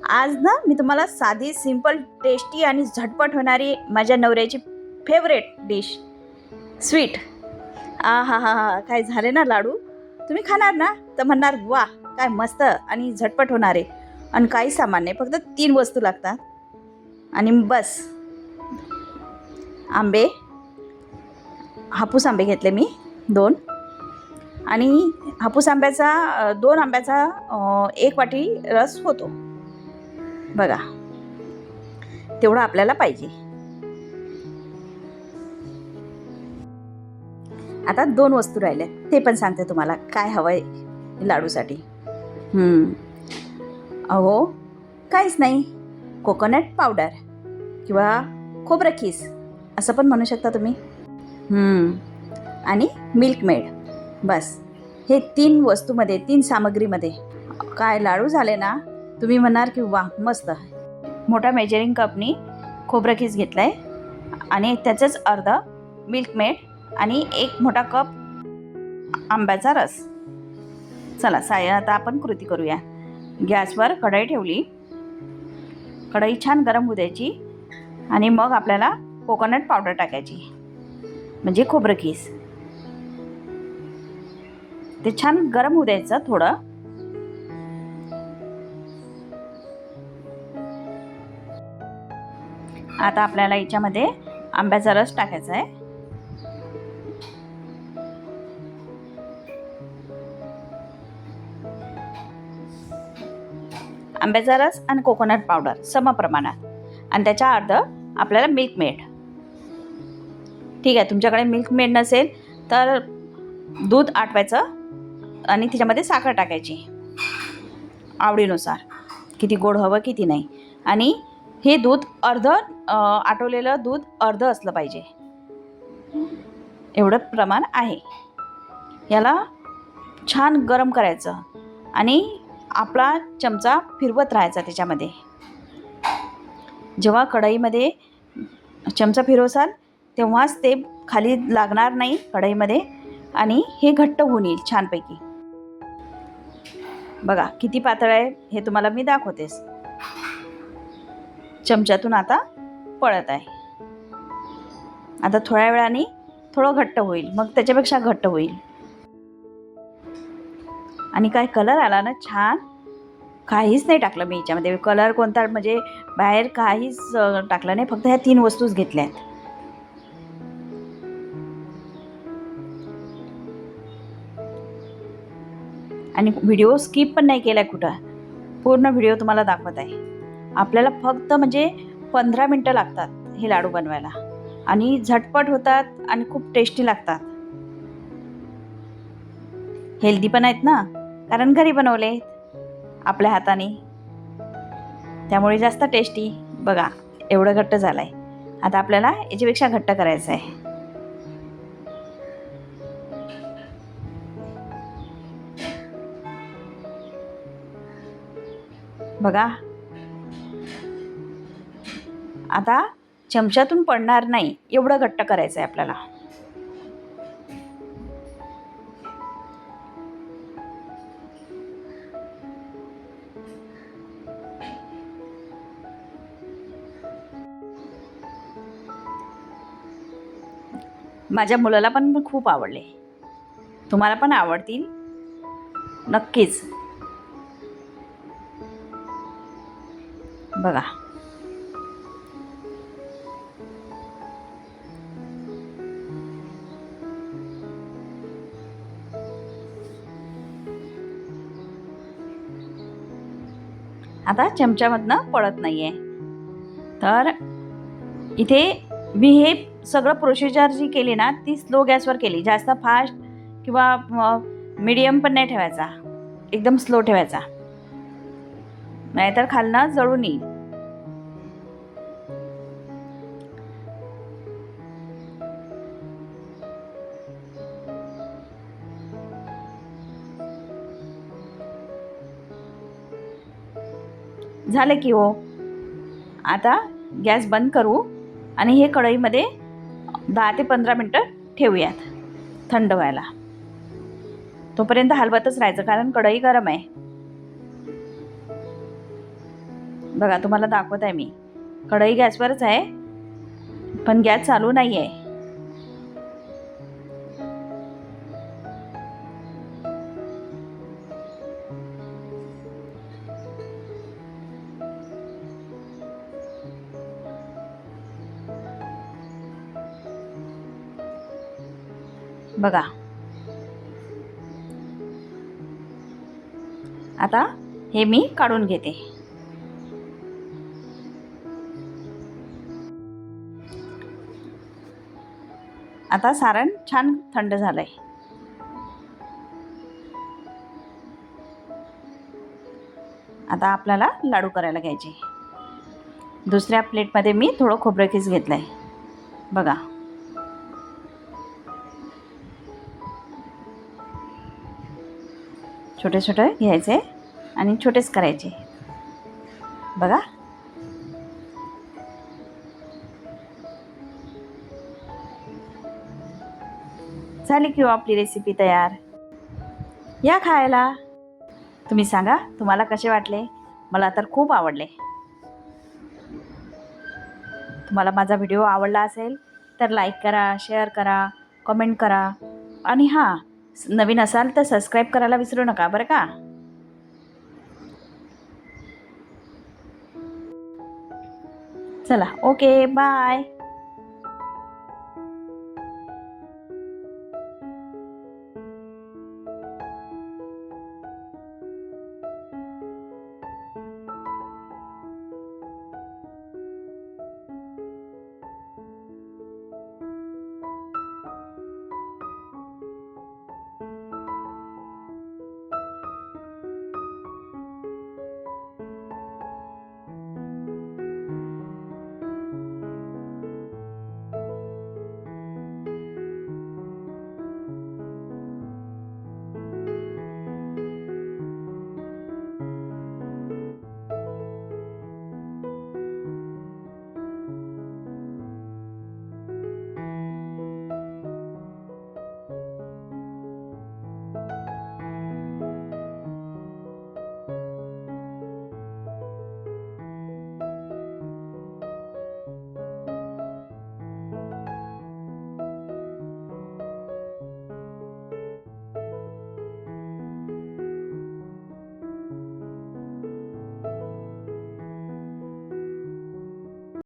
आज ना मी तुम्हाला साधी सिंपल टेस्टी आणि झटपट होणारी माझ्या नवऱ्याची फेवरेट डिश स्वीट हा हा हा हा काय झाले ना लाडू. तुम्ही खाणार ना तर म्हणणार वा काय मस्त आणि झटपट होणार आहे. आणि काही सामान नाही, फक्त 3 वस्तू लागतात आणि बस. आंबे, हापूस आंबे घेतले मी 2 आणि हापूस आंब्याचा 2 आंब्याचा 1 वाटी रस होतो बघा, तेवढं आपल्याला पाहिजे. आता 2 वस्तू राहिल्या, ते पण सांगते तुम्हाला काय हवं आहे लाडूसाठी. अहो काहीच नाही, कोकोनट पावडर किंवा खोबरं खीस असं पण म्हणू शकता तुम्ही. आणि मिल्क मेड, बस. हे 3 वस्तूमध्ये, 3 सामग्रीमध्ये काय लाडू झाले ना. तुम्ही म्हणाल की वा मस्त. मोठा मेजरिंग कपनी खोबरं खीस घेतलं आहे आणि त्याचंच अर्ध मिल्क मेड आणि 1 मोठा कप आंब्याचा रस. चला आता आपण कृती करूया. गॅसवर कढई ठेवली, कढई छान गरम होऊ द्यायची आणि मग आपल्याला कोकोनट पावडर टाकायची, म्हणजे खोबरं खीस. ते छान गरम होऊ द्यायचं थोडं. आता आपल्याला याच्यामध्ये आंब्याचा रस टाकायचा आहे. आंब्याचा रस आणि कोकोनट पावडर सम प्रमाणात, आणि त्याच्या अर्ध आपल्याला मिल्क मेड. ठीक आहे, तुमच्याकडे मिल्क मेड नसेल तर दूध आटवायचं आणि त्याच्यामध्ये साखर टाकायची आवडीनुसार, किती गोड हवं किती नाही. आणि हे दूध आटवलेलं दूध अर्ध असलं पाहिजे, एवढं प्रमाण आहे. याला छान गरम करायचं आणि आपला चमचा फिरवत राहायचा त्याच्यामध्ये. जेव्हा कढईमध्ये चमचा फिरवसाल तेव्हाच ते खाली लागणार नाही कढईमध्ये आणि हे घट्ट होऊन येईल छानपैकी. बघा किती पातळ आहे हे तुम्हाला मी दाखवतेस. चमच्यातून आता पळत आहे. आता थोड्या वेळाने थोडं घट्ट होईल, मग त्याच्यापेक्षा घट्ट होईल. आणि काय कलर आला ना छान. काहीच नाही टाकलं मी याच्यामध्ये, कलर कोणता म्हणजे बाहेर काहीच टाकलं नाही, फक्त ह्या 3 वस्तूच घेतल्या आहेत. आणि व्हिडिओ स्किप पण नाही केला कुठं, पूर्ण व्हिडिओ तुम्हाला दाखवत आहे. आपल्याला फक्त म्हणजे 15 मिनटं लागतात हे लाडू बनवायला आणि झटपट होतात आणि खूप टेस्टी लागतात. हेल्दी पण आहेत ना, कारण घरी बनवले आपल्या हाताने, त्यामुळे जास्त टेस्टी. बघा एवढं घट्ट झालं आहे. आता आपल्याला याच्यापेक्षा घट्ट करायचं आहे. बघा आता चमच्यातून पडणार नाही एवढं घट्ट करायचं आहे आपल्याला. माझ्या मुलाला पण खूप आवडले, तुम्हाला पण आवडतील नक्कीच. बघा आता चमच्यामधनं पडत नाही आहे. तर इथे मी हे सगळं प्रोसिजर जी केली ना ती स्लो गॅसवर केली, जास्त फास्ट किंवा मीडियम पण नाही ठेवायचा, एकदम स्लो ठेवायचा, नाहीतर खालनं जळून येईल. झालं की हो. आता गॅस बंद करू आणि हे कढईमध्ये 10 ते 15 मिनटं ठेवूयात थंड व्हायला. तोपर्यंत हलवतच राहायचं कारण कढई गरम आहे. बघा तुम्हाला दाखवत आहे मी. कढई गॅसवरच आहे, पण गॅस चालू नाही आहे. बघा आता हे मी काढून घेते. आता सारण छान थंड झालंय. आता आपल्याला लाडू करायला घ्यायचे. दुसऱ्या प्लेटमध्ये मी थोडं खोबरं खीस घेतलंय. बघा छोटे छोटे घ्यायचे आणि छोटेच करायचे. बघा झाली की आपली रेसिपी तयार. या खायला. तुम्ही सांगा तुम्हाला कसे वाटले. मला तर खूप आवडले. तुम्हाला माझा व्हिडिओ आवडला असेल तर लाईक करा, शेअर करा, कमेंट करा आणि हां, नवीन असाल तर सबस्क्राईब करायला विसरू नका बरं का. चला ओके बाय.